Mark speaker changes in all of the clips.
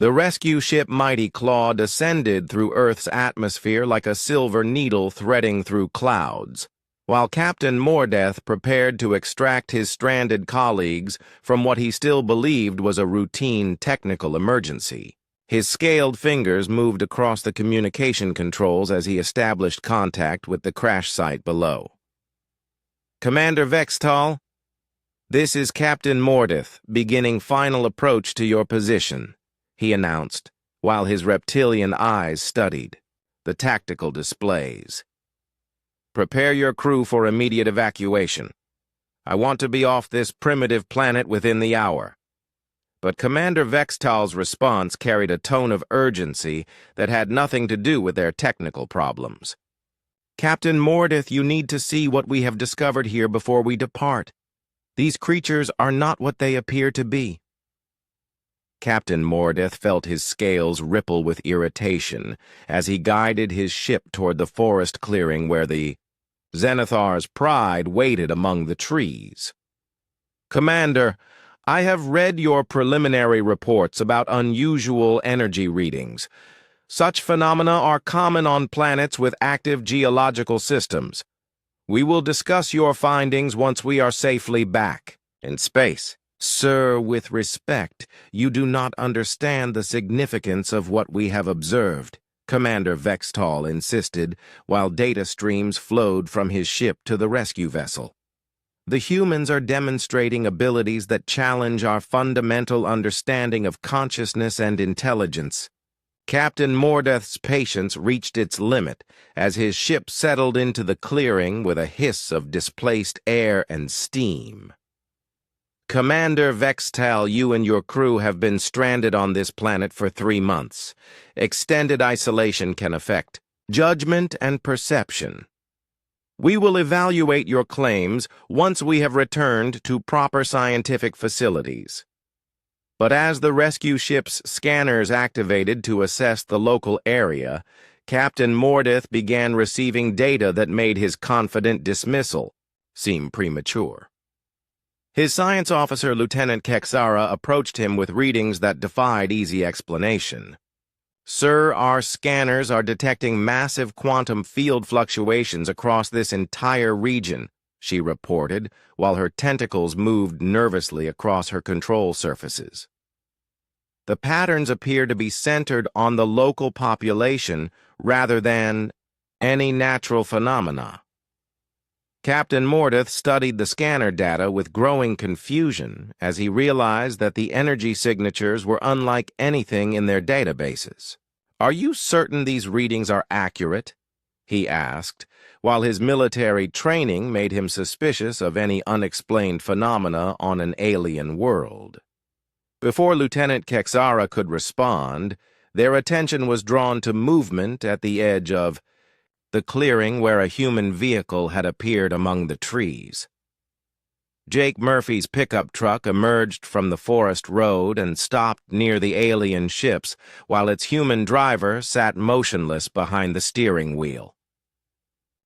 Speaker 1: The rescue ship Mighty Claw descended through Earth's atmosphere like a silver needle threading through clouds, while Captain Mordeth prepared to extract his stranded colleagues from what he still believed was a routine technical emergency. His scaled fingers moved across the communication controls as he established contact with the crash site below. "Commander Vextal, this is Captain Mordeth, beginning final approach to your position," he announced, while his reptilian eyes studied the tactical displays. "Prepare your crew for immediate evacuation. I want to be off this primitive planet within the hour." But Commander Vextal's response carried a tone of urgency that had nothing to do with their technical problems. "Captain Mordeth, you need to see what we have discovered here before we depart. These creatures are not what they appear to be." Captain Mordeth felt his scales ripple with irritation as he guided his ship toward the forest clearing where the Zenithar's pride waited among the trees. "Commander, I have read your preliminary reports about unusual energy readings. Such phenomena are common on planets with active geological systems. We will discuss your findings once we are safely back in space." "Sir, with respect, you do not understand the significance of what we have observed," Commander Vextal insisted, while data streams flowed from his ship to the rescue vessel. "The humans are demonstrating abilities that challenge our fundamental understanding of consciousness and intelligence." Captain Mordeth's patience reached its limit as his ship settled into the clearing with a hiss of displaced air and steam. "Commander Vextal, you and your crew have been stranded on this planet for 3 months. Extended isolation can affect judgment and perception. We will evaluate your claims once we have returned to proper scientific facilities." But as the rescue ship's scanners activated to assess the local area, Captain Mordeth began receiving data that made his confident dismissal seem premature. His science officer, Lieutenant Kexara, approached him with readings that defied easy explanation. "Sir, our scanners are detecting massive quantum field fluctuations across this entire region," she reported, while her tentacles moved nervously across her control surfaces. "The patterns appear to be centered on the local population rather than any natural phenomena." Captain Mordeth studied the scanner data with growing confusion as he realized that the energy signatures were unlike anything in their databases. "Are you certain these readings are accurate?" he asked, while his military training made him suspicious of any unexplained phenomena on an alien world. Before Lieutenant Kexara could respond, their attention was drawn to movement at the edge of the clearing where a human vehicle had appeared among the trees. Jake Murphy's pickup truck emerged from the forest road and stopped near the alien ships, while its human driver sat motionless behind the steering wheel.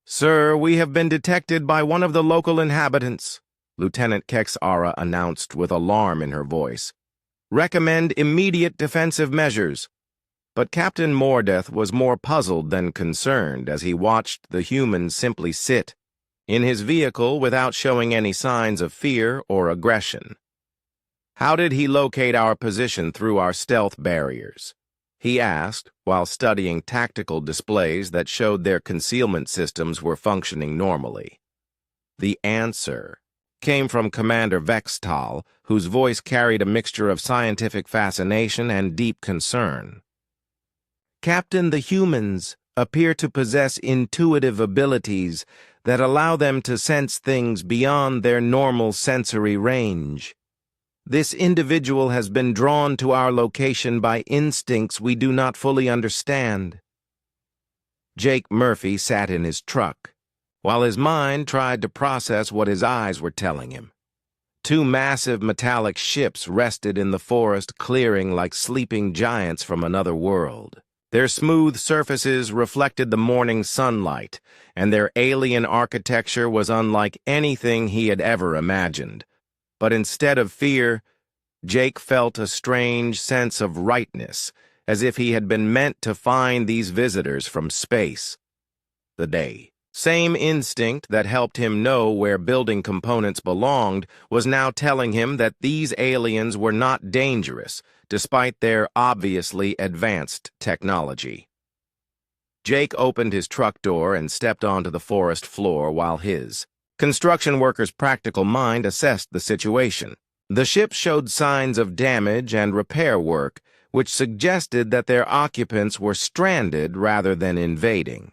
Speaker 1: "Sir, we have been detected by one of the local inhabitants," Lieutenant Kexara announced with alarm in her voice. "Recommend immediate defensive measures." But Captain Mordeth was more puzzled than concerned as he watched the human simply sit in his vehicle without showing any signs of fear or aggression. "How did he locate our position through our stealth barriers?" he asked, while studying tactical displays that showed their concealment systems were functioning normally. The answer came from Commander Vextal, whose voice carried a mixture of scientific fascination and deep concern. "Captain, the humans appear to possess intuitive abilities that allow them to sense things beyond their normal sensory range. This individual has been drawn to our location by instincts we do not fully understand." Jake Murphy sat in his truck, while his mind tried to process what his eyes were telling him. 2 massive metallic ships rested in the forest clearing like sleeping giants from another world. Their smooth surfaces reflected the morning sunlight, and their alien architecture was unlike anything he had ever imagined. But instead of fear, Jake felt a strange sense of rightness, as if he had been meant to find these visitors from space. The same instinct that helped him know where building components belonged was now telling him that these aliens were not dangerous, despite their obviously advanced technology. Jake opened his truck door and stepped onto the forest floor while his construction worker's practical mind assessed the situation. The ship showed signs of damage and repair work, which suggested that their occupants were stranded rather than invading.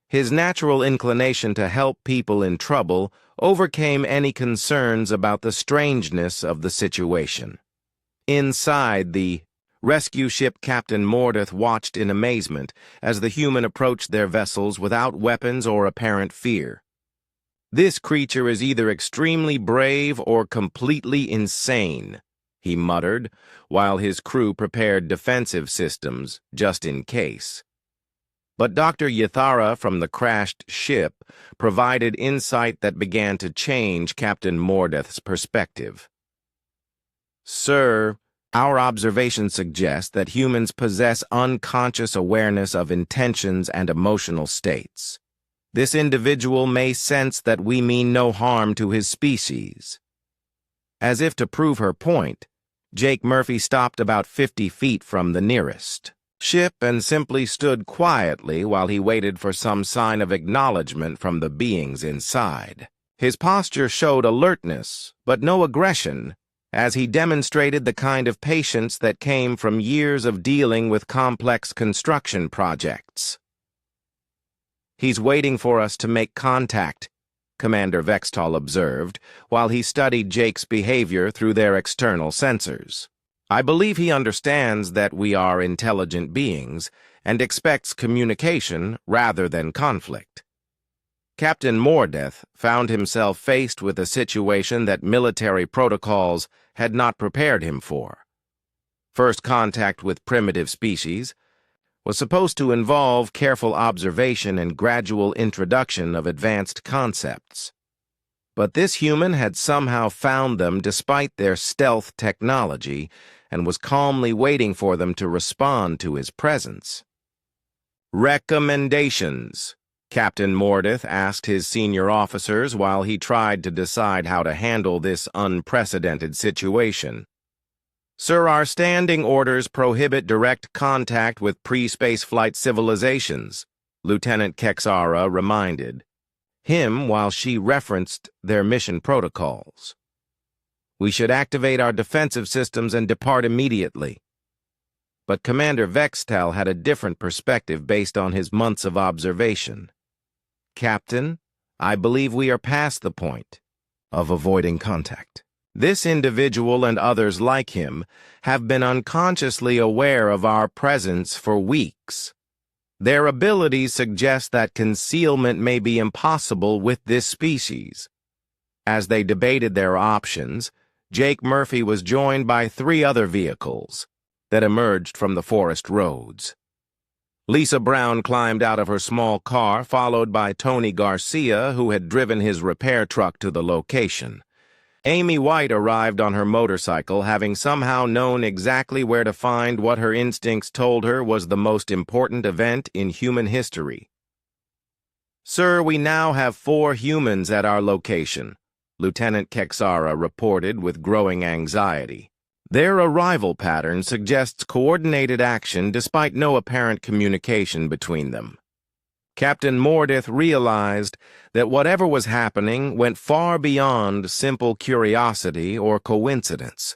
Speaker 1: His natural inclination to help people in trouble overcame any concerns about the strangeness of the situation. Inside, the rescue ship Captain Mordeth watched in amazement as the human approached their vessels without weapons or apparent fear. "This creature is either extremely brave or completely insane," he muttered, while his crew prepared defensive systems just in case. But Dr. Yathara from the crashed ship provided insight that began to change Captain Mordeth's perspective. "Sir, our observations suggest that humans possess unconscious awareness of intentions and emotional states. This individual may sense that we mean no harm to his species." As if to prove her point, Jake Murphy stopped about 50 feet from the nearest ship and simply stood quietly while he waited for some sign of acknowledgement from the beings inside. His posture showed alertness, but no aggression, as he demonstrated the kind of patience that came from years of dealing with complex construction projects. "He's waiting for us to make contact," Commander Vextal observed, while he studied Jake's behavior through their external sensors. "I believe he understands that we are intelligent beings and expects communication rather than conflict." Captain Mordeth found himself faced with a situation that military protocols had not prepared him for. First contact with primitive species was supposed to involve careful observation and gradual introduction of advanced concepts. But this human had somehow found them despite their stealth technology and was calmly waiting for them to respond to his presence. "Recommendations," Captain Mordeth asked his senior officers while he tried to decide how to handle this unprecedented situation. "Sir, our standing orders prohibit direct contact with pre-spaceflight civilizations," Lieutenant Kexara reminded him while she referenced their mission protocols. "We should activate our defensive systems and depart immediately." But Commander Vextal had a different perspective based on his months of observation. "Captain, I believe we are past the point of avoiding contact. This individual and others like him have been unconsciously aware of our presence for weeks. Their abilities suggest that concealment may be impossible with this species." As they debated their options, Jake Murphy was joined by 3 other vehicles that emerged from the forest roads. Lisa Brown climbed out of her small car, followed by Tony Garcia, who had driven his repair truck to the location. Amy White arrived on her motorcycle, having somehow known exactly where to find what her instincts told her was the most important event in human history. "Sir, we now have 4 humans at our location," Lieutenant Kexara reported with growing anxiety. "Their arrival pattern suggests coordinated action despite no apparent communication between them." Captain Mordeth realized that whatever was happening went far beyond simple curiosity or coincidence.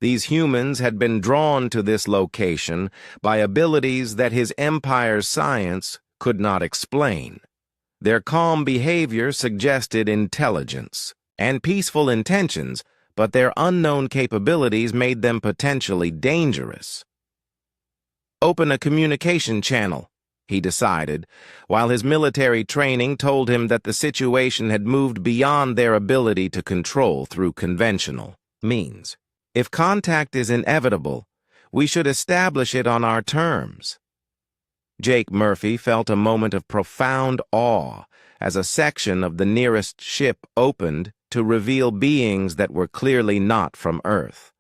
Speaker 1: These humans had been drawn to this location by abilities that his empire's science could not explain. Their calm behavior suggested intelligence and peaceful intentions, but their unknown capabilities made them potentially dangerous. "Open a communication channel," he decided, while his military training told him that the situation had moved beyond their ability to control through conventional means. "If contact is inevitable, we should establish it on our terms." Jake Murphy felt a moment of profound awe as a section of the nearest ship opened to reveal beings that were clearly not from Earth.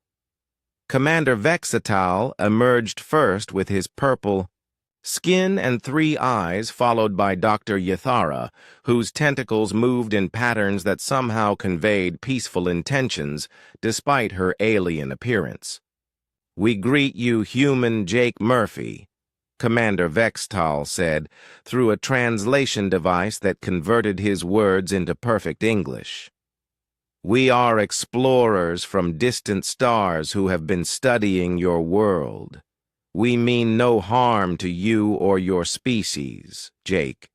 Speaker 1: Commander Vexatal emerged first with his purple skin and 3 eyes, followed by Dr. Yathara, whose tentacles moved in patterns that somehow conveyed peaceful intentions despite her alien appearance. "We greet you, human Jake Murphy," Commander Vextal said through a translation device that converted his words into perfect English. "We are explorers from distant stars who have been studying your world. We mean no harm to you or your species," Jake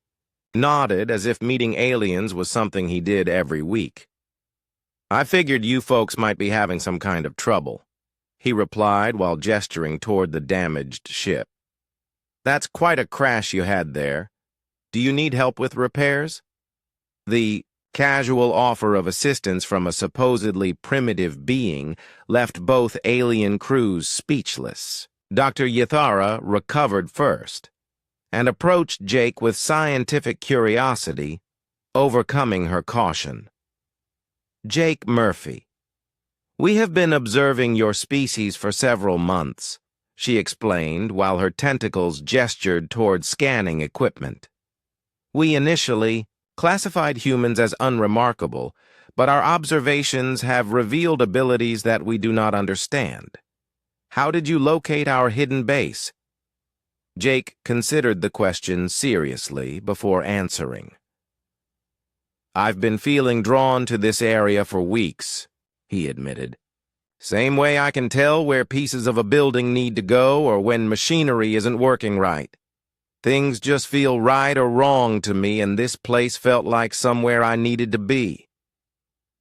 Speaker 1: nodded as if meeting aliens was something he did every week. "I figured you folks might be having some kind of trouble," he replied while gesturing toward the damaged ship. "That's quite a crash you had there. Do you need help with repairs?" The casual offer of assistance from a supposedly primitive being left both alien crews speechless. Dr. Yathara recovered first and approached Jake with scientific curiosity, overcoming her caution. "Jake Murphy, we have been observing your species for several months," she explained while her tentacles gestured toward scanning equipment. "We initially classified humans as unremarkable, but our observations have revealed abilities that we do not understand. How did you locate our hidden base?" Jake considered the question seriously before answering. "I've been feeling drawn to this area for weeks," he admitted. "Same way I can tell where pieces of a building need to go or when machinery isn't working right. Things just feel right or wrong to me, and this place felt like somewhere I needed to be."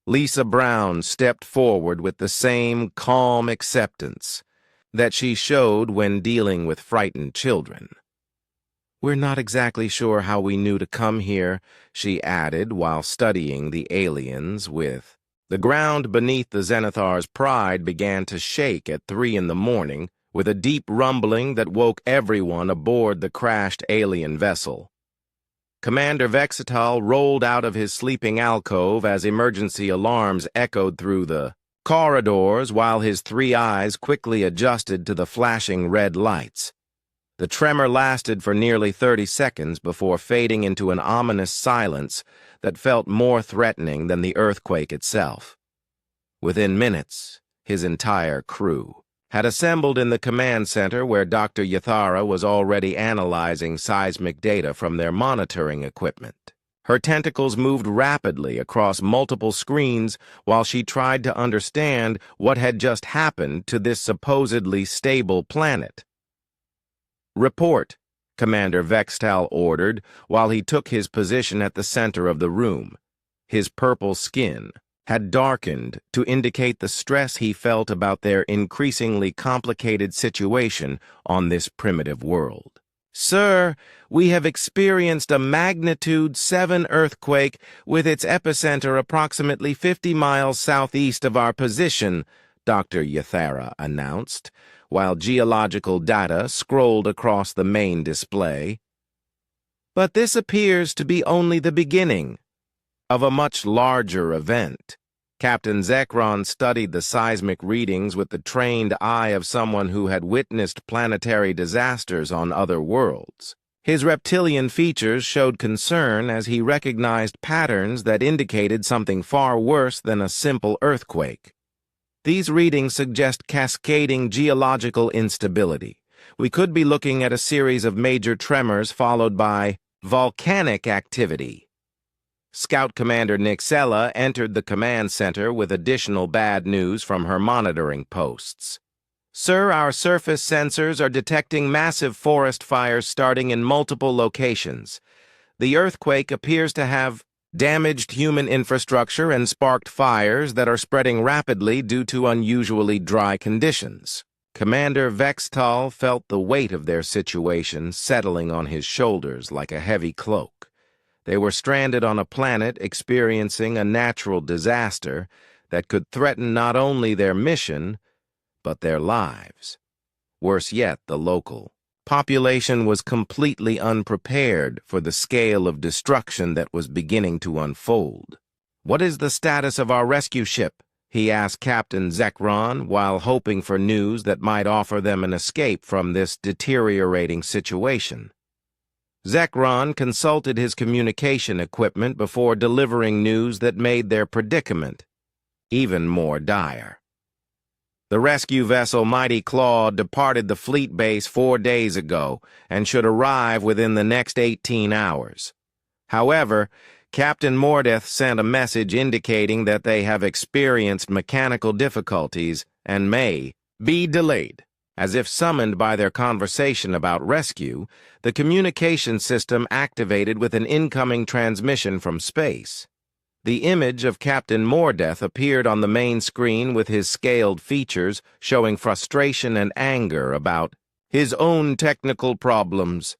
Speaker 1: Lisa Brown stepped forward with the same calm acceptance that she showed when dealing with frightened children. "We're not exactly sure how we knew to come here," she added while studying the aliens with. The ground beneath the Zenithar's pride began to shake at 3 in the morning with a deep rumbling that woke everyone aboard the crashed alien vessel. Commander Vexatal rolled out of his sleeping alcove as emergency alarms echoed through the corridors while his 3 eyes quickly adjusted to the flashing red lights. The tremor lasted for nearly 30 seconds before fading into an ominous silence that felt more threatening than the earthquake itself. Within minutes, his entire crew had assembled in the command center where Dr. Yathara was already analyzing seismic data from their monitoring equipment. Her tentacles moved rapidly across multiple screens while she tried to understand what had just happened to this supposedly stable planet. "Report," Commander Vextal ordered while he took his position at the center of the room. His purple skin had darkened to indicate the stress he felt about their increasingly complicated situation on this primitive world. "Sir, we have experienced a magnitude 7 earthquake with its epicenter approximately 50 miles southeast of our position," Dr. Yathara announced, while geological data scrolled across the main display. "But this appears to be only the beginning of a much larger event." Captain Zekron studied the seismic readings with the trained eye of someone who had witnessed planetary disasters on other worlds. His reptilian features showed concern as he recognized patterns that indicated something far worse than a simple earthquake. "These readings suggest cascading geological instability. We could be looking at a series of major tremors followed by volcanic activity." Scout Commander Nixella entered the command center with additional bad news from her monitoring posts. "Sir, our surface sensors are detecting massive forest fires starting in multiple locations. The earthquake appears to have damaged human infrastructure and sparked fires that are spreading rapidly due to unusually dry conditions." Commander Vextal felt the weight of their situation settling on his shoulders like a heavy cloak. They were stranded on a planet experiencing a natural disaster that could threaten not only their mission, but their lives. Worse yet, the local population was completely unprepared for the scale of destruction that was beginning to unfold. "What is the status of our rescue ship?" he asked Captain Zekron while hoping for news that might offer them an escape from this deteriorating situation. Zekron consulted his communication equipment before delivering news that made their predicament even more dire. The rescue vessel Mighty Claw departed the fleet base 4 days ago and should arrive within the next 18 hours. However, Captain Mordeth sent a message indicating that they have experienced mechanical difficulties and may be delayed. As if summoned by their conversation about rescue, the communication system activated with an incoming transmission from space. The image of Captain Mordeth appeared on the main screen with his scaled features showing frustration and anger about his own technical problems.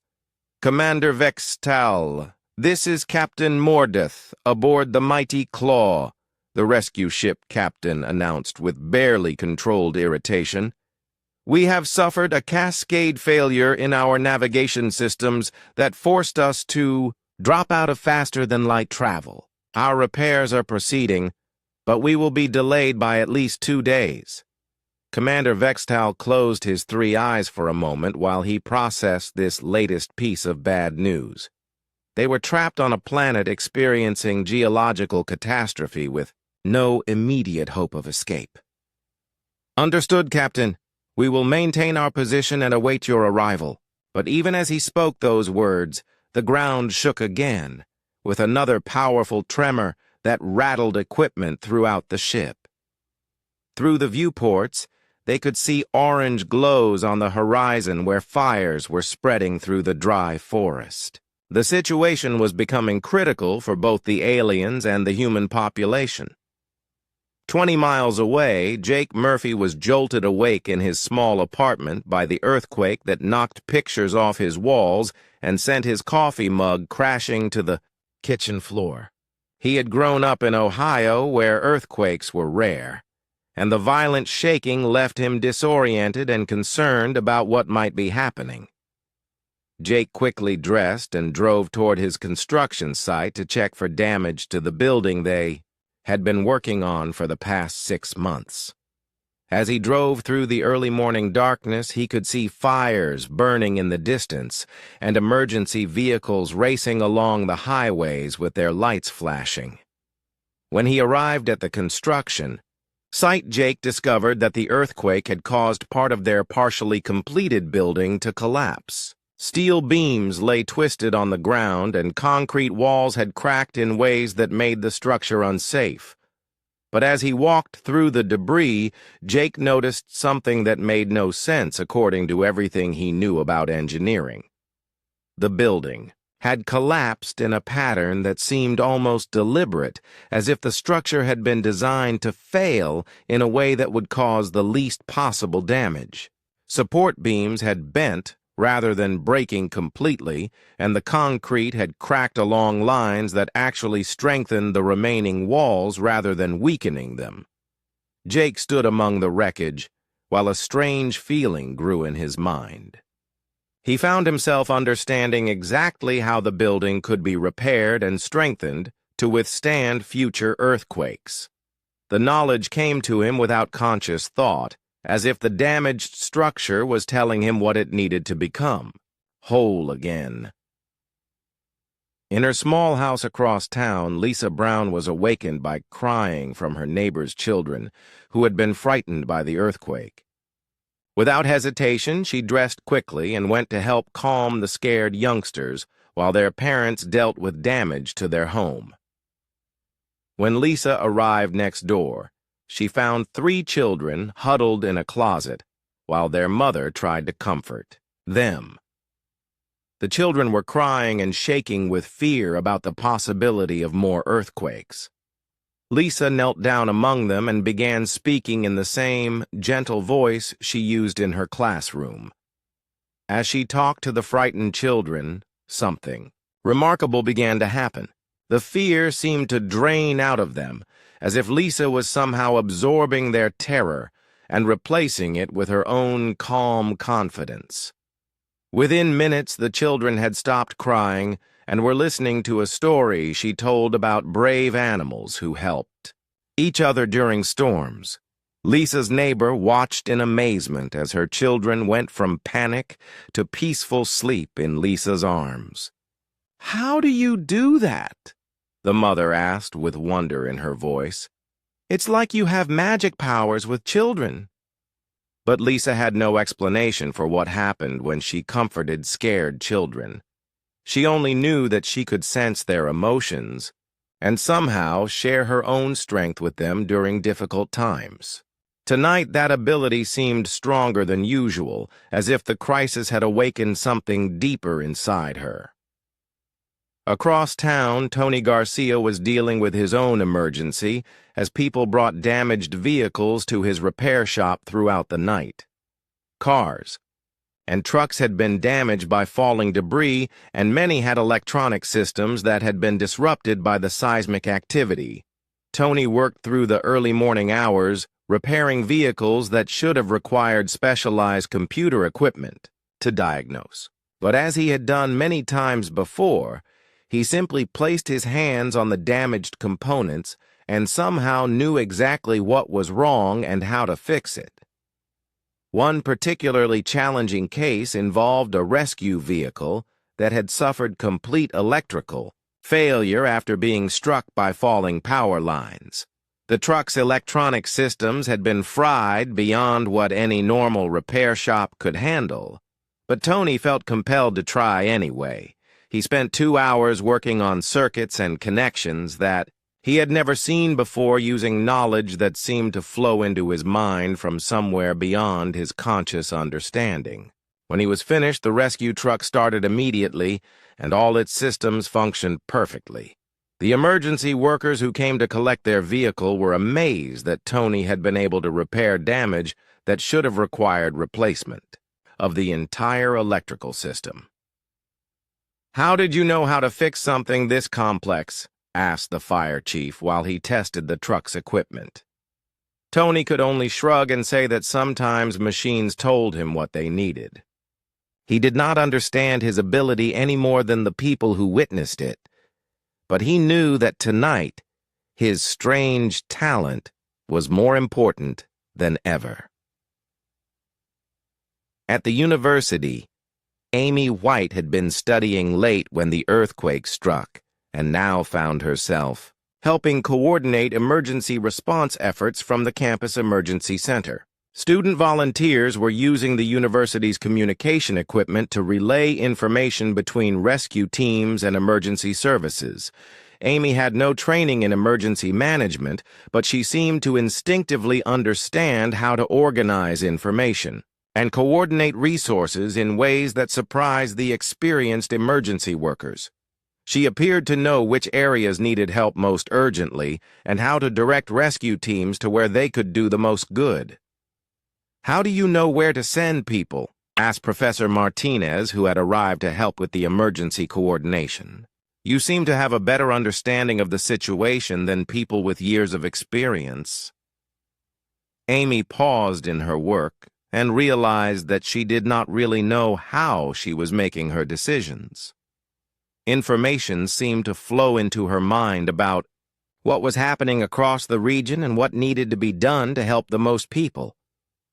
Speaker 1: "Commander Vextal, this is Captain Mordeth aboard the Mighty Claw," the rescue ship captain announced with barely controlled irritation. "We have suffered a cascade failure in our navigation systems that forced us to drop out of faster-than-light travel. Our repairs are proceeding, but we will be delayed by at least 2 days." Commander Vextal closed his 3 eyes for a moment while he processed this latest piece of bad news. They were trapped on a planet experiencing geological catastrophe with no immediate hope of escape. "Understood, Captain. We will maintain our position and await your arrival." But even as he spoke those words, the ground shook again, with another powerful tremor that rattled equipment throughout the ship. Through the viewports, they could see orange glows on the horizon where fires were spreading through the dry forest. The situation was becoming critical for both the aliens and the human population. 20 miles away, Jake Murphy was jolted awake in his small apartment by the earthquake that knocked pictures off his walls and sent his coffee mug crashing to the kitchen floor. He had grown up in Ohio where earthquakes were rare, and the violent shaking left him disoriented and concerned about what might be happening. Jake quickly dressed and drove toward his construction site to check for damage to the building they had been working on for the past 6 months. As he drove through the early morning darkness, he could see fires burning in the distance and emergency vehicles racing along the highways with their lights flashing. When he arrived at the construction site, Jake discovered that the earthquake had caused part of their partially completed building to collapse. Steel beams lay twisted on the ground, and concrete walls had cracked in ways that made the structure unsafe. But as he walked through the debris, Jake noticed something that made no sense according to everything he knew about engineering. The building had collapsed in a pattern that seemed almost deliberate, as if the structure had been designed to fail in a way that would cause the least possible damage. Support beams had bent rather than breaking completely, and the concrete had cracked along lines that actually strengthened the remaining walls rather than weakening them. Jake stood among the wreckage, while a strange feeling grew in his mind. He found himself understanding exactly how the building could be repaired and strengthened to withstand future earthquakes. The knowledge came to him without conscious thought, as if the damaged structure was telling him what it needed to become, whole again. In her small house across town, Lisa Brown was awakened by crying from her neighbor's children, who had been frightened by the earthquake. Without hesitation, she dressed quickly and went to help calm the scared youngsters while their parents dealt with damage to their home. When Lisa arrived next door, she found 3 children huddled in a closet while their mother tried to comfort them. The children were crying and shaking with fear about the possibility of more earthquakes. Lisa knelt down among them and began speaking in the same gentle voice she used in her classroom. As she talked to the frightened children, something remarkable began to happen. The fear seemed to drain out of them, as if Lisa was somehow absorbing their terror and replacing it with her own calm confidence. Within minutes, the children had stopped crying and were listening to a story she told about brave animals who helped. each other during storms. Lisa's neighbor watched in amazement as her children went from panic to peaceful sleep in Lisa's arms. "How do you do that?" the mother asked with wonder in her voice. "It's like you have magic powers with children." But Lisa had no explanation for what happened when she comforted scared children. She only knew that she could sense their emotions and somehow share her own strength with them during difficult times. Tonight, that ability seemed stronger than usual, as if the crisis had awakened something deeper inside her. Across town, Tony Garcia was dealing with his own emergency as people brought damaged vehicles to his repair shop throughout the night. Cars and trucks had been damaged by falling debris, and many had electronic systems that had been disrupted by the seismic activity. Tony worked through the early morning hours, repairing vehicles that should have required specialized computer equipment to diagnose. But as he had done many times before, he simply placed his hands on the damaged components and somehow knew exactly what was wrong and how to fix it. One particularly challenging case involved a rescue vehicle that had suffered complete electrical failure after being struck by falling power lines. The truck's electronic systems had been fried beyond what any normal repair shop could handle, but Tony felt compelled to try anyway. He spent 2 hours working on circuits and connections that he had never seen before, using knowledge that seemed to flow into his mind from somewhere beyond his conscious understanding. When he was finished, the rescue truck started immediately, and all its systems functioned perfectly. The emergency workers who came to collect their vehicle were amazed that Tony had been able to repair damage that should have required replacement of the entire electrical system. "How did you know how to fix something this complex?" asked the fire chief while he tested the truck's equipment. Tony could only shrug and say that sometimes machines told him what they needed. He did not understand his ability any more than the people who witnessed it, but he knew that tonight his strange talent was more important than ever. At the university, Amy White had been studying late when the earthquake struck, and now found herself helping coordinate emergency response efforts from the campus emergency center. Student volunteers were using the university's communication equipment to relay information between rescue teams and emergency services. Amy had no training in emergency management, but she seemed to instinctively understand how to organize information and coordinate resources in ways that surprised the experienced emergency workers. She appeared to know which areas needed help most urgently and how to direct rescue teams to where they could do the most good. "How do you know where to send people?" asked Professor Martinez, who had arrived to help with the emergency coordination. "You seem to have a better understanding of the situation than people with years of experience." Amy paused in her work and realized that she did not really know how she was making her decisions. Information seemed to flow into her mind about what was happening across the region and what needed to be done to help the most people.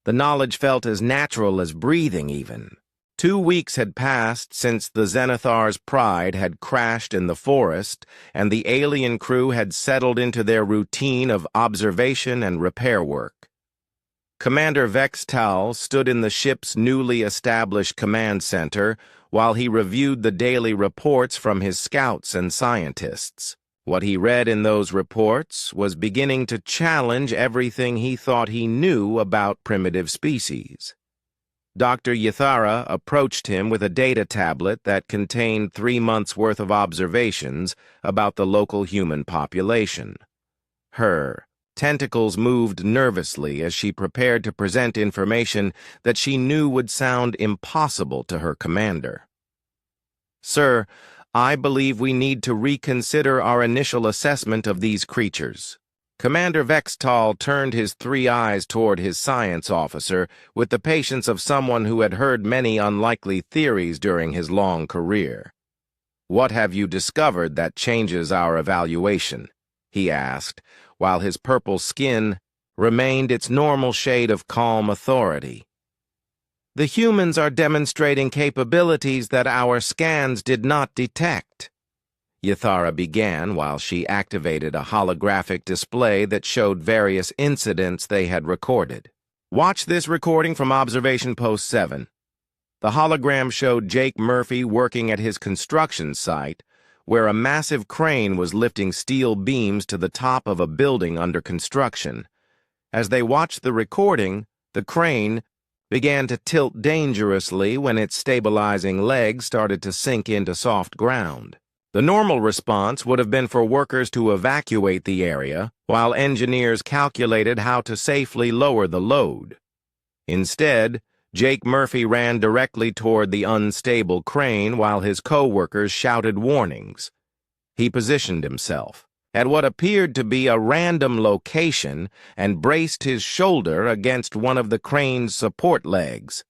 Speaker 1: The knowledge felt as natural as breathing, even. 2 weeks had passed since the Zenithar's Pride had crashed in the forest, and the alien crew had settled into their routine of observation and repair work. Commander Vextal stood in the ship's newly established command center while he reviewed the daily reports from his scouts and scientists. What he read in those reports was beginning to challenge everything he thought he knew about primitive species. Dr. Yathara approached him with a data tablet that contained 3 months' worth of observations about the local human population. Her tentacles moved nervously as she prepared to present information that she knew would sound impossible to her commander. "Sir, I believe we need to reconsider our initial assessment of these creatures." Commander Vextal turned his 3 eyes toward his science officer with the patience of someone who had heard many unlikely theories during his long career. "What have you discovered that changes our evaluation?" he asked, while his purple skin remained its normal shade of calm authority. "The humans are demonstrating capabilities that our scans did not detect," Yathara began while she activated a holographic display that showed various incidents they had recorded. "Watch this recording from Observation Post 7. The hologram showed Jake Murphy working at his construction site, where a massive crane was lifting steel beams to the top of a building under construction. As they watched the recording, the crane began to tilt dangerously when its stabilizing legs started to sink into soft ground. The normal response would have been for workers to evacuate the area, while engineers calculated how to safely lower the load. Instead, Jake Murphy ran directly toward the unstable crane while his co-workers shouted warnings. He positioned himself at what appeared to be a random location and braced his shoulder against one of the crane's support legs.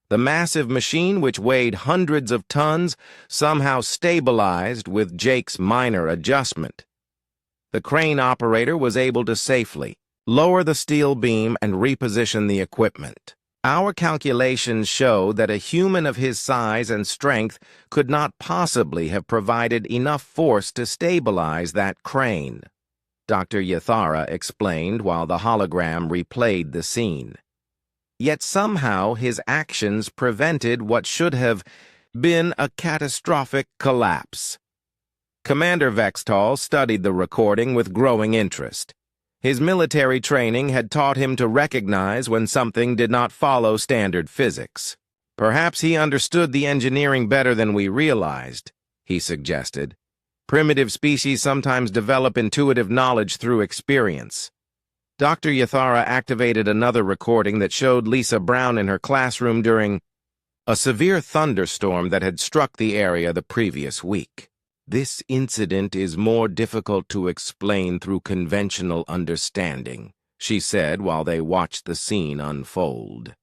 Speaker 1: The massive machine, which weighed hundreds of tons, somehow stabilized with Jake's minor adjustment. The crane operator was able to safely lower the steel beam and reposition the equipment. "Our calculations show that a human of his size and strength could not possibly have provided enough force to stabilize that crane," Dr. Yathara explained while the hologram replayed the scene. "Yet somehow his actions prevented what should have been a catastrophic collapse." Commander Vextall studied the recording with growing interest. His military training had taught him to recognize when something did not follow standard physics. "Perhaps he understood the engineering better than we realized," he suggested. "Primitive species sometimes develop intuitive knowledge through experience." Dr. Yathara activated another recording that showed Lisa Brown in her classroom during a severe thunderstorm that had struck the area the previous week. "This incident is more difficult to explain through conventional understanding," she said while they watched the scene unfold.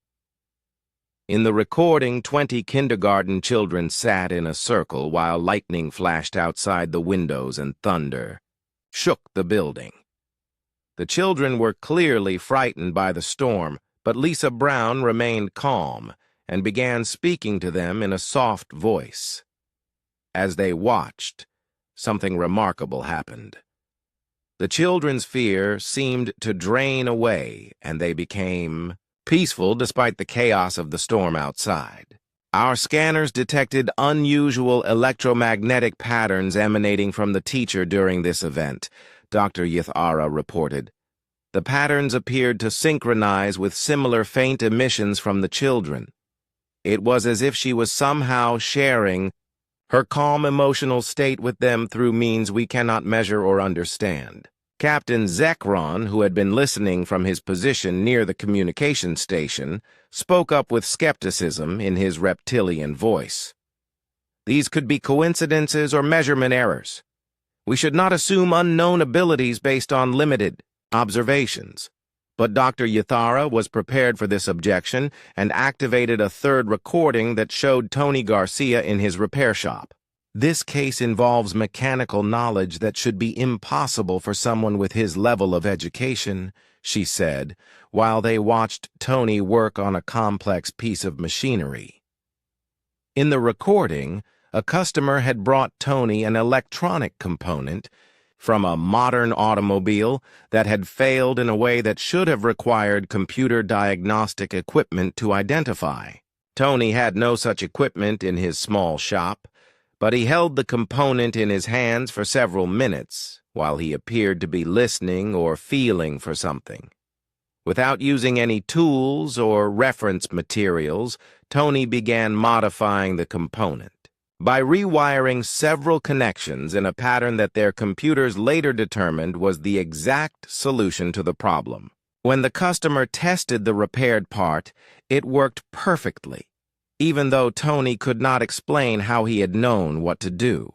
Speaker 1: In the recording, 20 kindergarten children sat in a circle while lightning flashed outside the windows and thunder shook the building. The children were clearly frightened by the storm, but Lisa Brown remained calm and began speaking to them in a soft voice. As they watched, something remarkable happened. The children's fear seemed to drain away, and they became peaceful despite the chaos of the storm outside. "Our scanners detected unusual electromagnetic patterns emanating from the teacher during this event," Dr. Yathara reported. "The patterns appeared to synchronize with similar faint emissions from the children. It was as if she was somehow sharing her calm emotional state with them through means we cannot measure or understand." Captain Zekron, who had been listening from his position near the communication station, spoke up with skepticism in his reptilian voice. "These could be coincidences or measurement errors. We should not assume unknown abilities based on limited observations." But Dr. Yathara was prepared for this objection and activated a third recording that showed Tony Garcia in his repair shop. "This case involves mechanical knowledge that should be impossible for someone with his level of education," she said, while they watched Tony work on a complex piece of machinery. In the recording, a customer had brought Tony an electronic component from a modern automobile that had failed in a way that should have required computer diagnostic equipment to identify. Tony had no such equipment in his small shop, but he held the component in his hands for several minutes while he appeared to be listening or feeling for something. Without using any tools or reference materials, Tony began modifying the component. By rewiring several connections in a pattern that their computers later determined was the exact solution to the problem. When the customer tested the repaired part, it worked perfectly, even though Tony could not explain how he had known what to do.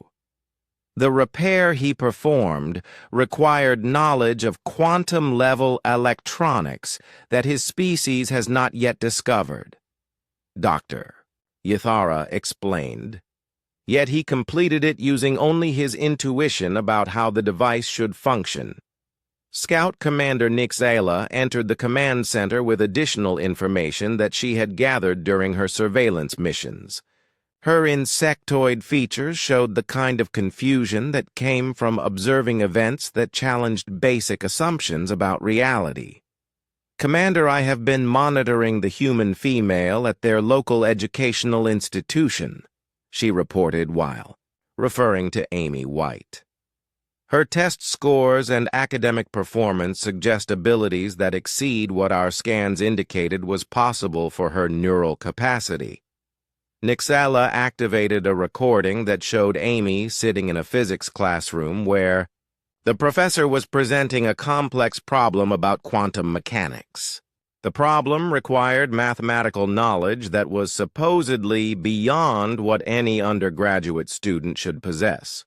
Speaker 1: The repair he performed required knowledge of quantum-level electronics that his species has not yet discovered, Dr. Yathara explained. Yet he completed it using only his intuition about how the device should function. Scout Commander Nixala entered the command center with additional information that she had gathered during her surveillance missions. Her insectoid features showed the kind of confusion that came from observing events that challenged basic assumptions about reality. Commander, I have been monitoring the human female at their local educational institution, she reported while referring to Amy White. Her test scores and academic performance suggest abilities that exceed what our scans indicated was possible for her neural capacity. Nixala activated a recording that showed Amy sitting in a physics classroom where the professor was presenting a complex problem about quantum mechanics. The problem required mathematical knowledge that was supposedly beyond what any undergraduate student should possess.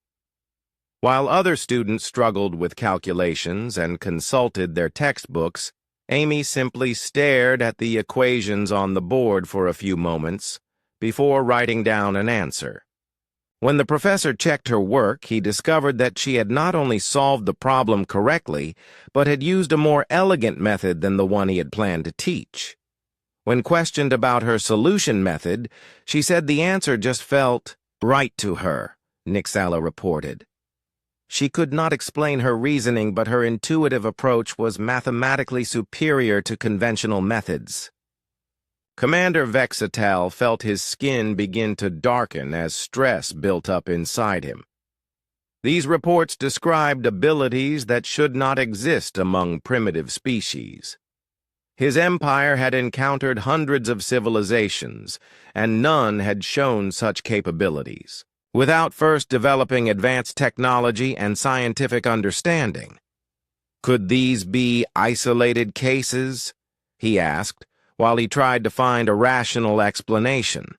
Speaker 1: While other students struggled with calculations and consulted their textbooks, Amy simply stared at the equations on the board for a few moments before writing down an answer. When the professor checked her work, he discovered that she had not only solved the problem correctly, but had used a more elegant method than the one he had planned to teach. When questioned about her solution method, she said the answer just felt right to her, Nixala reported. She could not explain her reasoning, but her intuitive approach was mathematically superior to conventional methods. Commander Vexatal felt his skin begin to darken as stress built up inside him. These reports described abilities that should not exist among primitive species. His empire had encountered hundreds of civilizations, and none had shown such capabilities, without first developing advanced technology and scientific understanding. Could these be isolated cases? He asked, while he tried to find a rational explanation.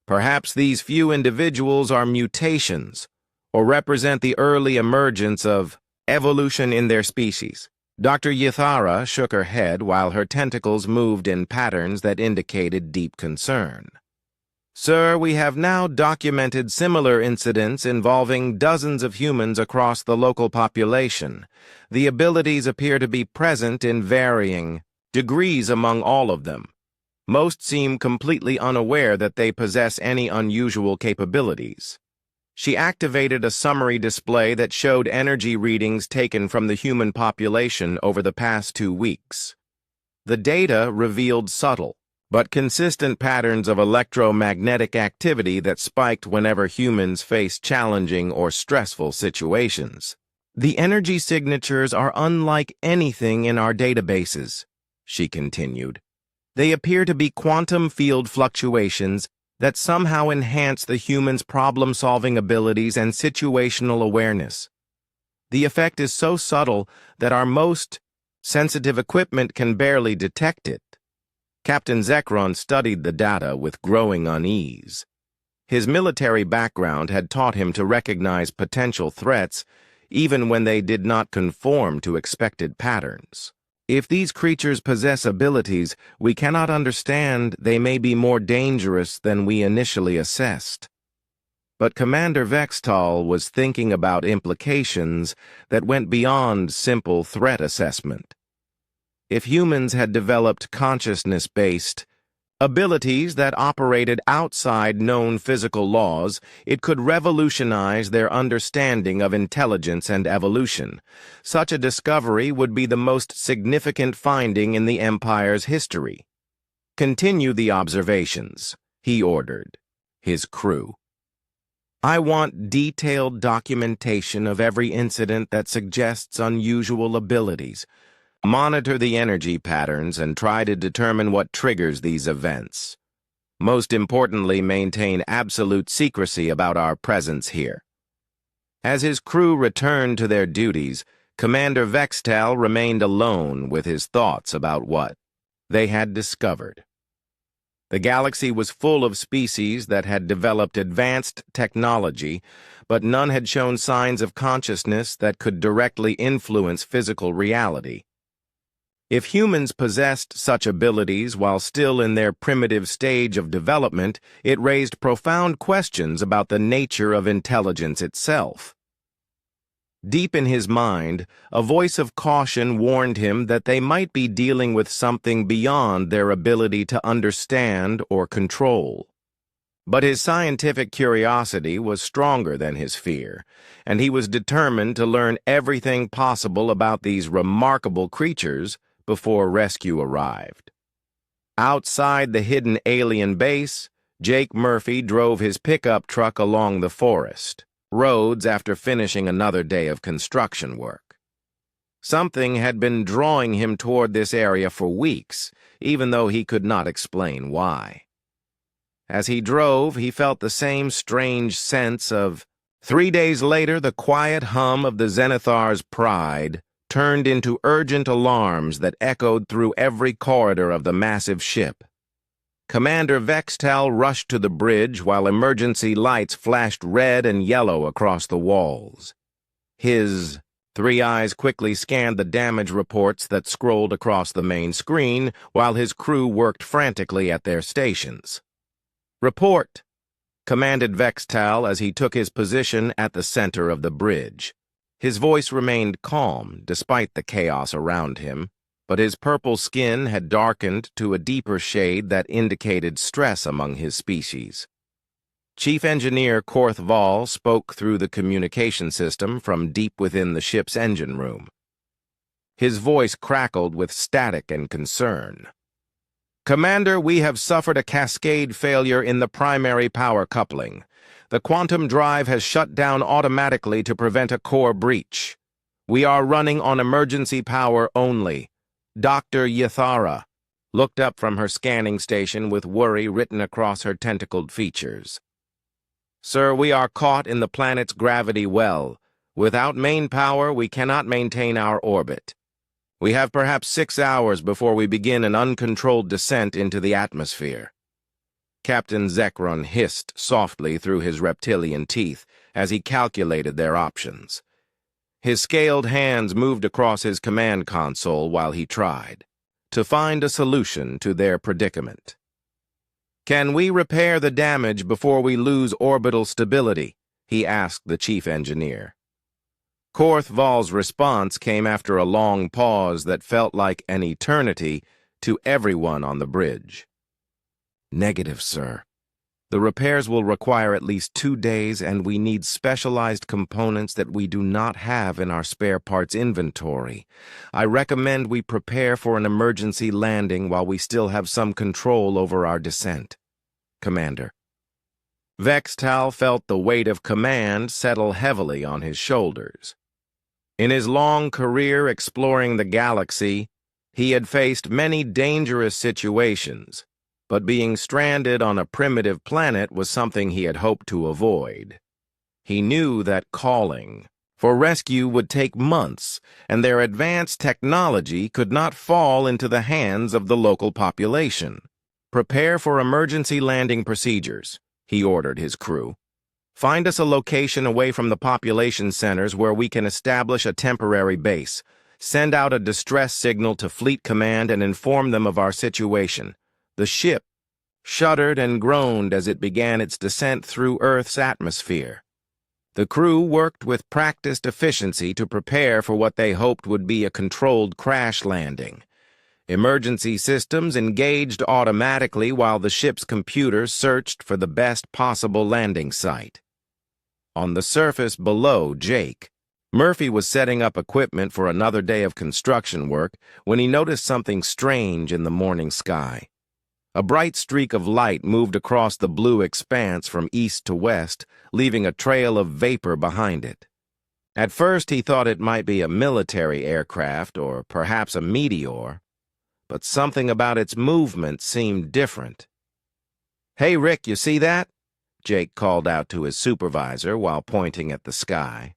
Speaker 1: Perhaps these few individuals are mutations, or represent the early emergence of evolution in their species. Dr. Yithara shook her head while her tentacles moved in patterns that indicated deep concern. Sir, we have now documented similar incidents involving dozens of humans across the local population. The abilities appear to be present in varying degrees among all of them. Most seem completely unaware that they possess any unusual capabilities. She activated a summary display that showed energy readings taken from the human population over the past 2 weeks. The data revealed subtle but consistent patterns of electromagnetic activity that spiked whenever humans faced challenging or stressful situations. The energy signatures are unlike anything in our databases, she continued. They appear to be quantum field fluctuations that somehow enhance the human's problem-solving abilities and situational awareness. The effect is so subtle that our most sensitive equipment can barely detect it. Captain Zekron studied the data with growing unease. His military background had taught him to recognize potential threats even when they did not conform to expected patterns. If these creatures possess abilities we cannot understand, they may be more dangerous than we initially assessed. But Commander Vextal was thinking about implications that went beyond simple threat assessment. If humans had developed consciousness-based abilities that operated outside known physical laws, it could revolutionize their understanding of intelligence and evolution. Such a discovery would be the most significant finding in the Empire's history. Continue the observations, he ordered his crew. I want detailed documentation of every incident that suggests unusual abilities. Monitor the energy patterns and try to determine what triggers these events. Most importantly, maintain absolute secrecy about our presence here. As his crew returned to their duties, Commander Vextal remained alone with his thoughts about what they had discovered. The galaxy was full of species that had developed advanced technology, but none had shown signs of consciousness that could directly influence physical reality. If humans possessed such abilities while still in their primitive stage of development, it raised profound questions about the nature of intelligence itself. Deep in his mind, a voice of caution warned him that they might be dealing with something beyond their ability to understand or control. But his scientific curiosity was stronger than his fear, and he was determined to learn everything possible about these remarkable creatures before rescue arrived. Outside the hidden alien base, Jake Murphy drove his pickup truck along the forest roads after finishing another day of construction work. Something had been drawing him toward this area for weeks, even though he could not explain why. As he drove, he felt the same strange sense of 3 days later. The quiet hum of the Zenithar's pride turned into urgent alarms that echoed through every corridor of the massive ship. Commander Vextal rushed to the bridge while emergency lights flashed red and yellow across the walls. His 3 eyes quickly scanned the damage reports that scrolled across the main screen while his crew worked frantically at their stations. "Report," commanded Vextal as he took his position at the center of the bridge. His voice remained calm despite the chaos around him, but his purple skin had darkened to a deeper shade that indicated stress among his species. Chief Engineer Korth Val spoke through the communication system from deep within the ship's engine room. His voice crackled with static and concern. "Commander, we have suffered a cascade failure in the primary power coupling. The quantum drive has shut down automatically to prevent a core breach. We are running on emergency power only." Dr. Yathara looked up from her scanning station with worry written across her tentacled features. "Sir, we are caught in the planet's gravity well. Without main power, we cannot maintain our orbit. We have perhaps 6 hours before we begin an uncontrolled descent into the atmosphere." Captain Zekron hissed softly through his reptilian teeth as he calculated their options. His scaled hands moved across his command console while he tried to find a solution to their predicament. "Can we repair the damage before we lose orbital stability?" he asked the chief engineer. Korth Val's response came after a long pause that felt like an eternity to everyone on the bridge. "Negative, sir. The repairs will require at least 2 days, and we need specialized components that we do not have in our spare parts inventory. I recommend we prepare for an emergency landing while we still have some control over our descent, Commander." Vextal felt the weight of command settle heavily on his shoulders. In his long career exploring the galaxy, he had faced many dangerous situations, but being stranded on a primitive planet was something he had hoped to avoid. He knew that calling for rescue would take months, and their advanced technology could not fall into the hands of the local population. "Prepare for emergency landing procedures," he ordered his crew. "Find us a location away from the population centers where we can establish a temporary base. Send out a distress signal to Fleet Command and inform them of our situation." The ship shuddered and groaned as it began its descent through Earth's atmosphere. The crew worked with practiced efficiency to prepare for what they hoped would be a controlled crash landing. Emergency systems engaged automatically while the ship's computers searched for the best possible landing site. On the surface below Jake, Murphy was setting up equipment for another day of construction work when he noticed something strange in the morning sky. A bright streak of light moved across the blue expanse from east to west, leaving a trail of vapor behind it. At first he thought it might be a military aircraft or perhaps a meteor, but something about its movement seemed different. "Hey, Rick, you see that?" Jake called out to his supervisor while pointing at the sky.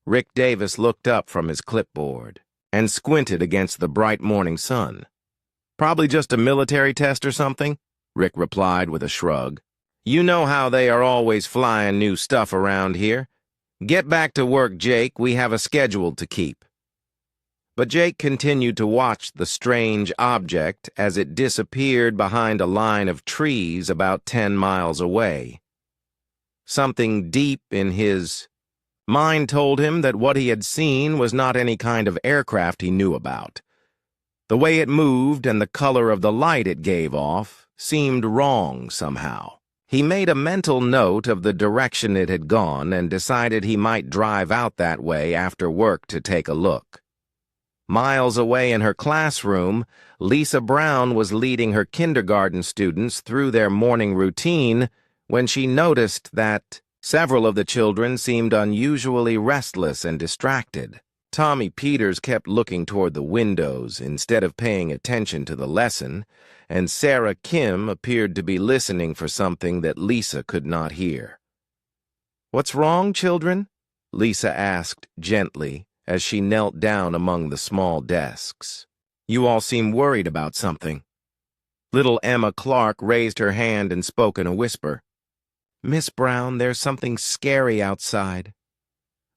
Speaker 1: Rick Davis looked up from his clipboard and squinted against the bright morning sun. "Probably just a military test or something," Rick replied with a shrug. "You know how they are always flying new stuff around here. Get back to work, Jake. We have a schedule to keep." But Jake continued to watch the strange object as it disappeared behind a line of trees about 10 miles away. Something deep in his Mind told him that what he had seen was not any kind of aircraft he knew about. The way it moved and the color of the light it gave off seemed wrong somehow. He made a mental note of the direction it had gone and decided he might drive out that way after work to take a look. Miles away in her classroom, Lisa Brown was leading her kindergarten students through their morning routine when she noticed that several of the children seemed unusually restless and distracted. Tommy Peters kept looking toward the windows instead of paying attention to the lesson, and Sarah Kim appeared to be listening for something that Lisa could not hear. "What's wrong, children?" Lisa asked gently as she knelt down among the small desks. "You all seem worried about something." Little Emma Clark raised her hand and spoke in a whisper. "Miss Brown, there's something scary outside.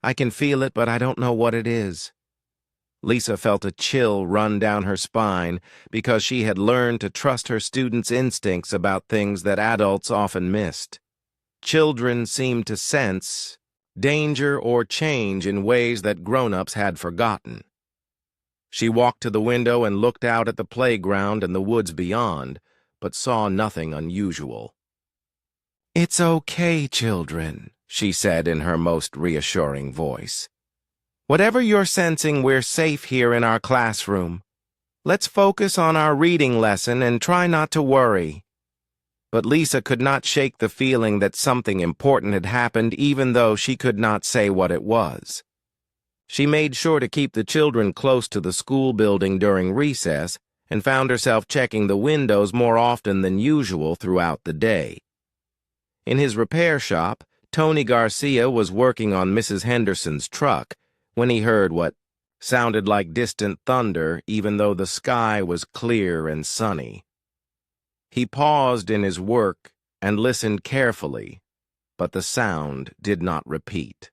Speaker 1: I can feel it, but I don't know what it is." Lisa felt a chill run down her spine because she had learned to trust her students' instincts about things that adults often missed. Children seemed to sense danger or change in ways that grown-ups had forgotten. She walked to the window and looked out at the playground and the woods beyond, but saw nothing unusual. "It's okay, children," she said in her most reassuring voice. "Whatever you're sensing, we're safe here in our classroom. Let's focus on our reading lesson and try not to worry." But Lisa could not shake the feeling that something important had happened, even though she could not say what it was. She made sure to keep the children close to the school building during recess and found herself checking the windows more often than usual throughout the day. In his repair shop, Tony Garcia was working on Mrs. Henderson's truck when he heard what sounded like distant thunder, even though the sky was clear and sunny. He paused in his work and listened carefully, but the sound did not repeat.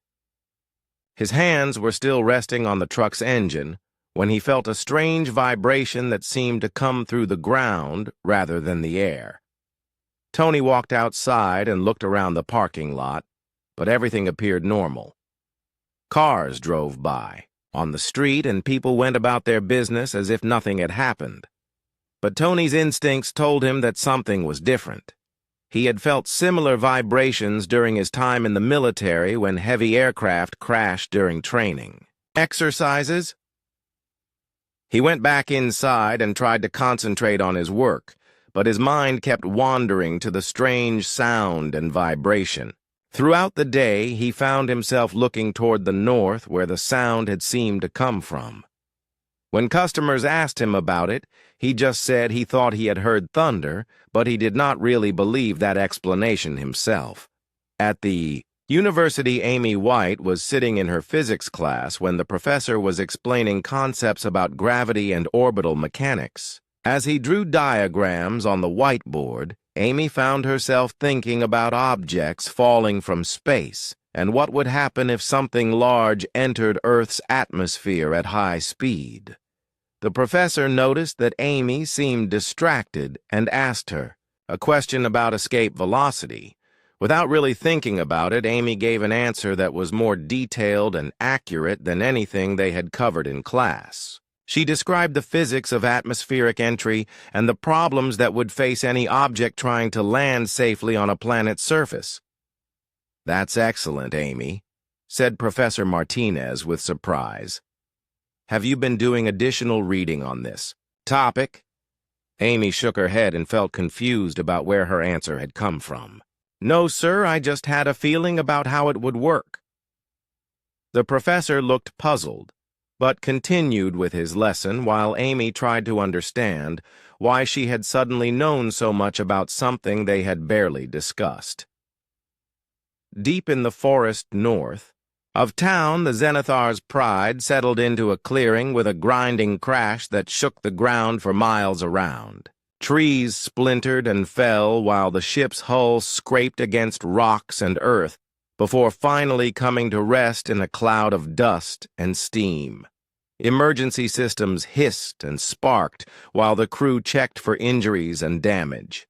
Speaker 1: His hands were still resting on the truck's engine when he felt a strange vibration that seemed to come through the ground rather than the air. Tony walked outside and looked around the parking lot, but everything appeared normal. Cars drove by on the street and people went about their business as if nothing had happened. But Tony's instincts told him that something was different. He had felt similar vibrations during his time in the military when heavy aircraft crashed during training. "Exercises?" He went back inside and tried to concentrate on his work, but his mind kept wandering to the strange sound and vibration. Throughout the day, he found himself looking toward the north where the sound had seemed to come from. When customers asked him about it, he just said he thought he had heard thunder, but he did not really believe that explanation himself. At the university, Amy White was sitting in her physics class when the professor was explaining concepts about gravity and orbital mechanics. As he drew diagrams on the whiteboard, Amy found herself thinking about objects falling from space and what would happen if something large entered Earth's atmosphere at high speed. The professor noticed that Amy seemed distracted and asked her a question about escape velocity. Without really thinking about it, Amy gave an answer that was more detailed and accurate than anything they had covered in class. She described the physics of atmospheric entry and the problems that would face any object trying to land safely on a planet's surface. "That's excellent, Amy," said Professor Martinez with surprise. "Have you been doing additional reading on this topic?" Amy shook her head and felt confused about where her answer had come from. "No, sir, I just had a feeling about how it would work." The professor looked puzzled, but continued with his lesson while Amy tried to understand why she had suddenly known so much about something they had barely discussed. Deep in the forest north of town, the Zenithar's pride settled into a clearing with a grinding crash that shook the ground for miles around. Trees splintered and fell while the ship's hull scraped against rocks and earth before finally coming to rest in a cloud of dust and steam. Emergency systems hissed and sparked while the crew checked for injuries and damage.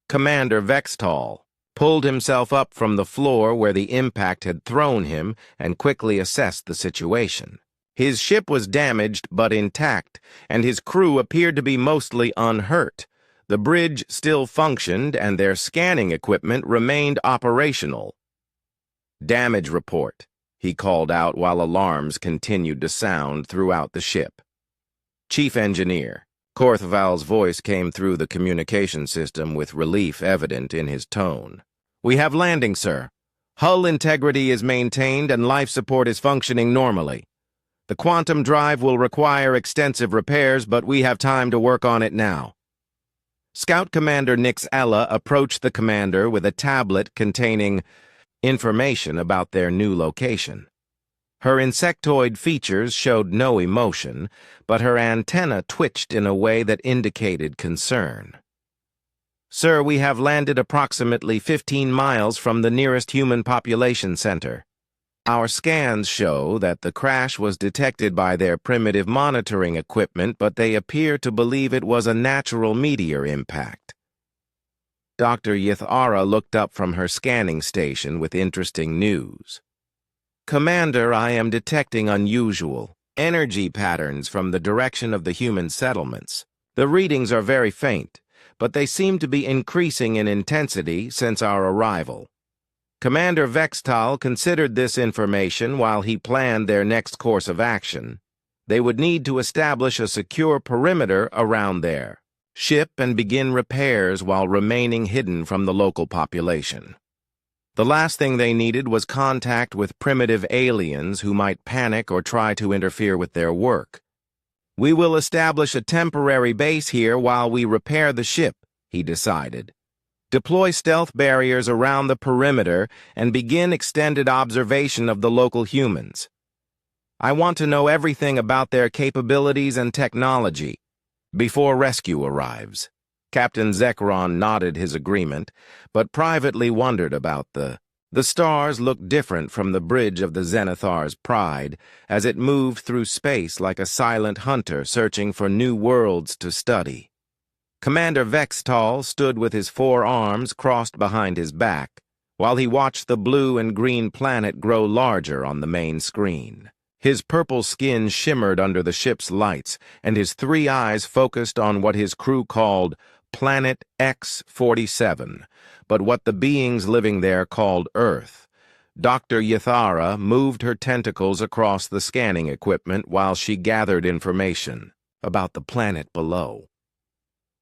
Speaker 1: Commander Vextall, pulled himself up from the floor where the impact had thrown him, and quickly assessed the situation. His ship was damaged but intact, and his crew appeared to be mostly unhurt. The bridge still functioned, and their scanning equipment remained operational. "Damage report," he called out while alarms continued to sound throughout the ship. "Chief Engineer." Korthval's voice came through the communication system with relief evident in his tone. "We have landing, sir. Hull integrity is maintained and life support is functioning normally. The quantum drive will require extensive repairs, but we have time to work on it now." Scout Commander Nix Ella approached the commander with a tablet containing information about their new location. Her insectoid features showed no emotion, but her antenna twitched in a way that indicated concern. "Sir, we have landed approximately 15 miles from the nearest human population center. Our scans show that the crash was detected by their primitive monitoring equipment, but they appear to believe it was a natural meteor impact." Dr. Yithara looked up from her scanning station with interesting news. "Commander, I am detecting unusual energy patterns from the direction of the human settlements. The readings are very faint, but they seem to be increasing in intensity since our arrival." Commander Vextal considered this information while he planned their next course of action. They would need to establish a secure perimeter around their ship and begin repairs while remaining hidden from the local population. The last thing they needed was contact with primitive aliens who might panic or try to interfere with their work. "We will establish a temporary base here while we repair the ship," he decided. "Deploy stealth barriers around the perimeter and begin extended observation of the local humans. I want to know everything about their capabilities and technology before rescue arrives." Captain Zekron nodded his agreement, but privately wondered about the stars looked different from the bridge of the Zenithar's Pride as it moved through space like a silent hunter searching for new worlds to study. Commander Vextal stood with his 4 arms crossed behind his back, while he watched the blue and green planet grow larger on the main screen. His purple skin shimmered under the ship's lights, and his 3 eyes focused on what his crew called Planet X-47, but what the beings living there called Earth. Dr. Yithara moved her tentacles across the scanning equipment while she gathered information about the planet below.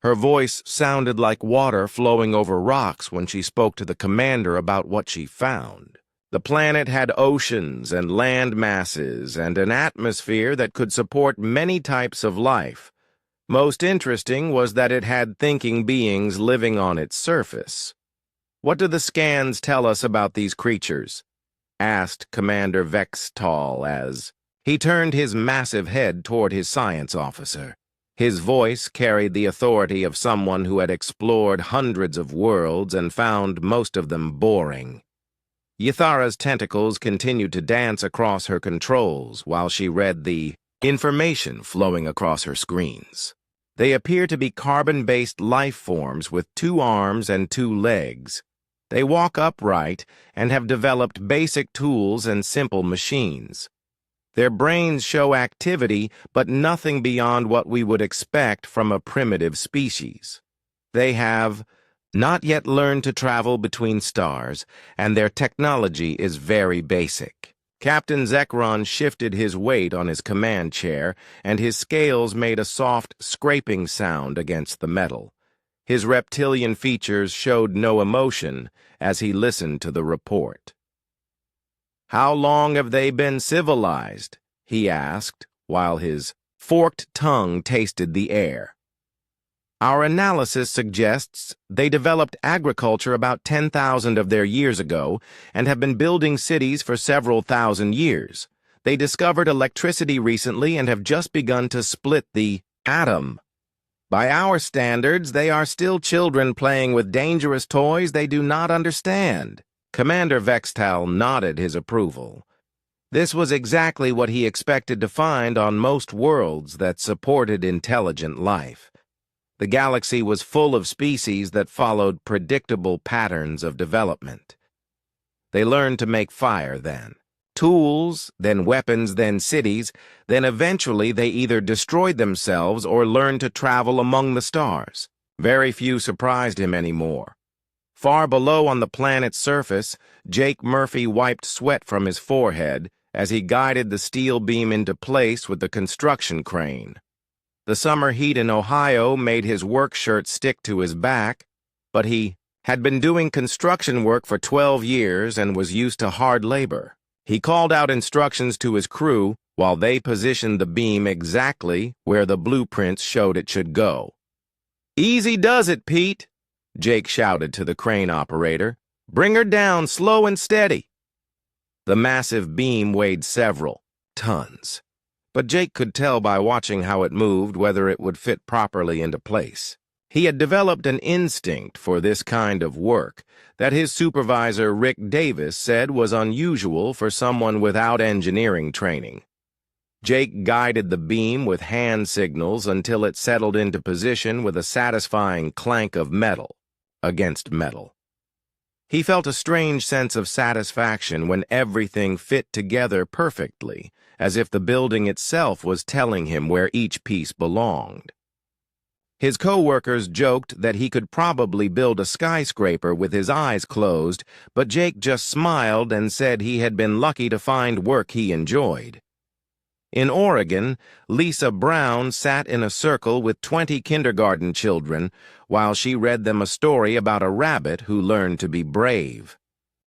Speaker 1: Her voice sounded like water flowing over rocks when she spoke to the commander about what she found. The planet had oceans and land masses and an atmosphere that could support many types of life. Most interesting was that it had thinking beings living on its surface. "What do the scans tell us about these creatures?" asked Commander Vextal as he turned his massive head toward his science officer. His voice carried the authority of someone who had explored hundreds of worlds and found most of them boring. Yithara's tentacles continued to dance across her controls while she read the information flowing across her screens. They appear to be carbon-based life forms with 2 arms and 2 legs. They walk upright and have developed basic tools and simple machines. Their brains show activity, but nothing beyond what we would expect from a primitive species. They have not yet learned to travel between stars, and their technology is very basic. Captain Zekron shifted his weight on his command chair, and his scales made a soft scraping sound against the metal. His reptilian features showed no emotion as he listened to the report. "How long have they been civilized?" he asked, while his forked tongue tasted the air. "Our analysis suggests they developed agriculture about 10,000 of their years ago and have been building cities for several thousand years. They discovered electricity recently and have just begun to split the atom. By our standards, they are still children playing with dangerous toys they do not understand." Commander Vextal nodded his approval. This was exactly what he expected to find on most worlds that supported intelligent life. The galaxy was full of species that followed predictable patterns of development. They learned to make fire then. Tools, then weapons, then cities, then eventually they either destroyed themselves or learned to travel among the stars. Very few surprised him anymore. Far below on the planet's surface, Jake Murphy wiped sweat from his forehead as he guided the steel beam into place with the construction crane. The summer heat in Ohio made his work shirt stick to his back, but he had been doing construction work for 12 years and was used to hard labor. He called out instructions to his crew while they positioned the beam exactly where the blueprints showed it should go. "Easy does it, Pete," Jake shouted to the crane operator. "Bring her down slow and steady." The massive beam weighed several tons, but Jake could tell by watching how it moved whether it would fit properly into place. He had developed an instinct for this kind of work that his supervisor, Rick Davis, said was unusual for someone without engineering training. Jake guided the beam with hand signals until it settled into position with a satisfying clank of metal against metal. He felt a strange sense of satisfaction when everything fit together perfectly, as if the building itself was telling him where each piece belonged. His co-workers joked that he could probably build a skyscraper with his eyes closed, but Jake just smiled and said he had been lucky to find work he enjoyed. In Oregon, Lisa Brown sat in a circle with 20 kindergarten children while she read them a story about a rabbit who learned to be brave.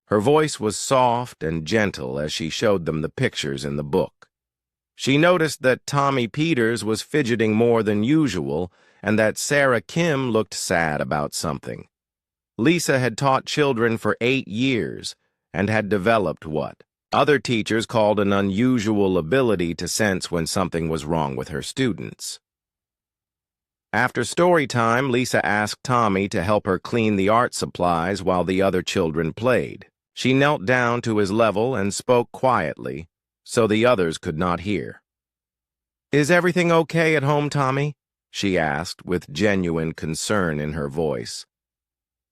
Speaker 1: Her voice was soft and gentle as she showed them the pictures in the book. She noticed that Tommy Peters was fidgeting more than usual and that Sarah Kim looked sad about something. Lisa had taught children for 8 years and had developed what other teachers called an unusual ability to sense when something was wrong with her students. After story time, Lisa asked Tommy to help her clean the art supplies while the other children played. She knelt down to his level and spoke quietly, so the others could not hear. "Is everything okay at home, Tommy?" she asked with genuine concern in her voice.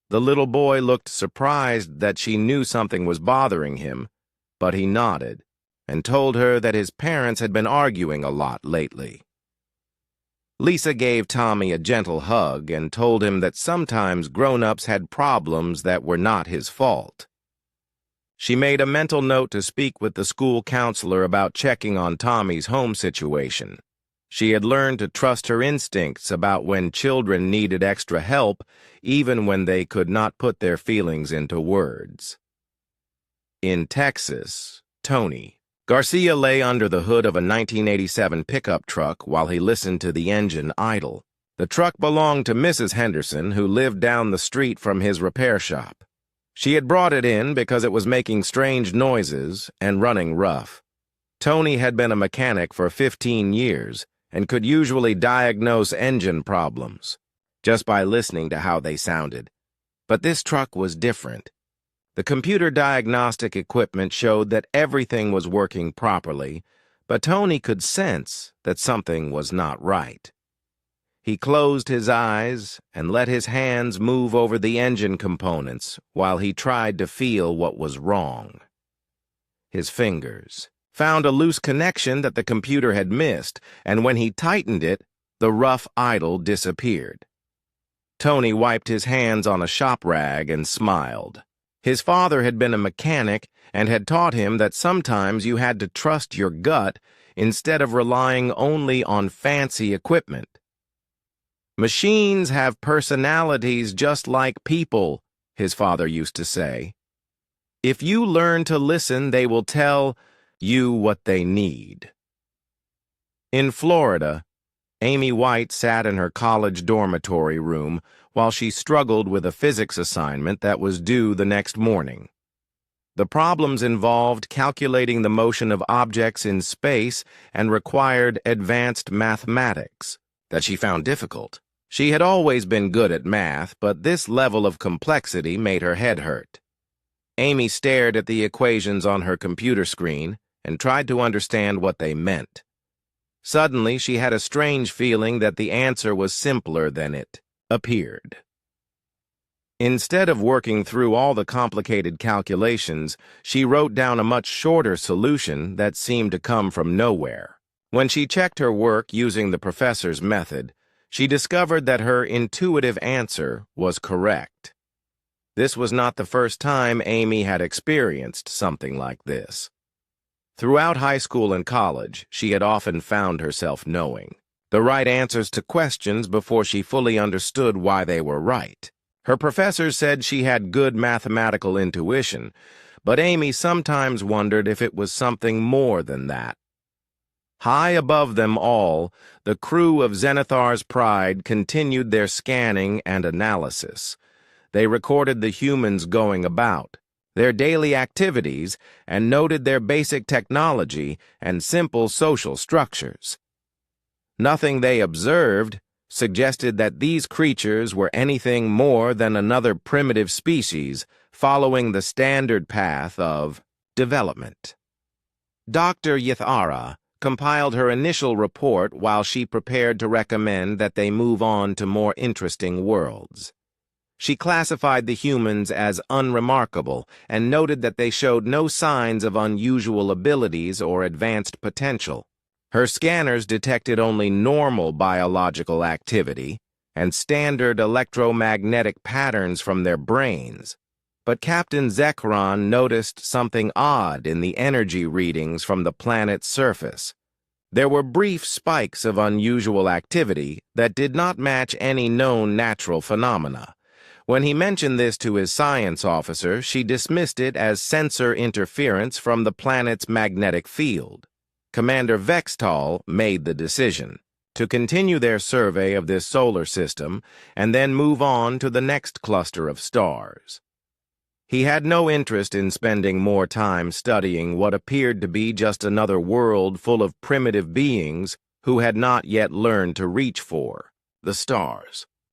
Speaker 1: The little boy looked surprised that she knew something was bothering him, but he nodded and told her that his parents had been arguing a lot lately. Lisa gave Tommy a gentle hug and told him that sometimes grown-ups had problems that were not his fault. She made a mental note to speak with the school counselor about checking on Tommy's home situation. She had learned to trust her instincts about when children needed extra help, even when they could not put their feelings into words. In Texas, Tony Garcia lay under the hood of a 1987 pickup truck while he listened to the engine idle. The truck belonged to Mrs. Henderson, who lived down the street from his repair shop. She had brought it in because it was making strange noises and running rough. Tony had been a mechanic for 15 years and could usually diagnose engine problems just by listening to how they sounded. But this truck was different. The computer diagnostic equipment showed that everything was working properly, but Tony could sense that something was not right. He closed his eyes and let his hands move over the engine components while he tried to feel what was wrong. His fingers found a loose connection that the computer had missed, and when he tightened it, the rough idle disappeared. Tony wiped his hands on a shop rag and smiled. His father had been a mechanic and had taught him that sometimes you had to trust your gut instead of relying only on fancy equipment. "Machines have personalities just like people," his father used to say. "If you learn to listen, they will tell you what they need." In Florida, Amy White sat in her college dormitory room while she struggled with a physics assignment that was due the next morning. The problems involved calculating the motion of objects in space and required advanced mathematics that she found difficult. She had always been good at math, but this level of complexity made her head hurt. Amy stared at the equations on her computer screen and tried to understand what they meant. Suddenly, she had a strange feeling that the answer was simpler than it appeared. Instead of working through all the complicated calculations, she wrote down a much shorter solution that seemed to come from nowhere. When she checked her work using the professor's method, she discovered that her intuitive answer was correct. This was not the first time Amy had experienced something like this. Throughout high school and college, she had often found herself knowing the right answers to questions before she fully understood why they were right. Her professors said she had good mathematical intuition, but Amy sometimes wondered if it was something more than that. High above them all, the crew of Zenithar's Pride continued their scanning and analysis. They recorded the humans going about, their daily activities, and noted their basic technology and simple social structures. Nothing they observed suggested that these creatures were anything more than another primitive species following the standard path of development. Dr. Yithara compiled her initial report while she prepared to recommend that they move on to more interesting worlds. She classified the humans as unremarkable and noted that they showed no signs of unusual abilities or advanced potential. Her scanners detected only normal biological activity and standard electromagnetic patterns from their brains. But Captain Zekron noticed something odd in the energy readings from the planet's surface. There were brief spikes of unusual activity that did not match any known natural phenomena. When he mentioned this to his science officer, she dismissed it as sensor interference from the planet's magnetic field. Commander Vextal made the decision to continue their survey of this solar system and then move on to the next cluster of stars. He had no interest in spending more time studying what appeared to be just another world full of primitive beings who had not yet learned to reach for the stars.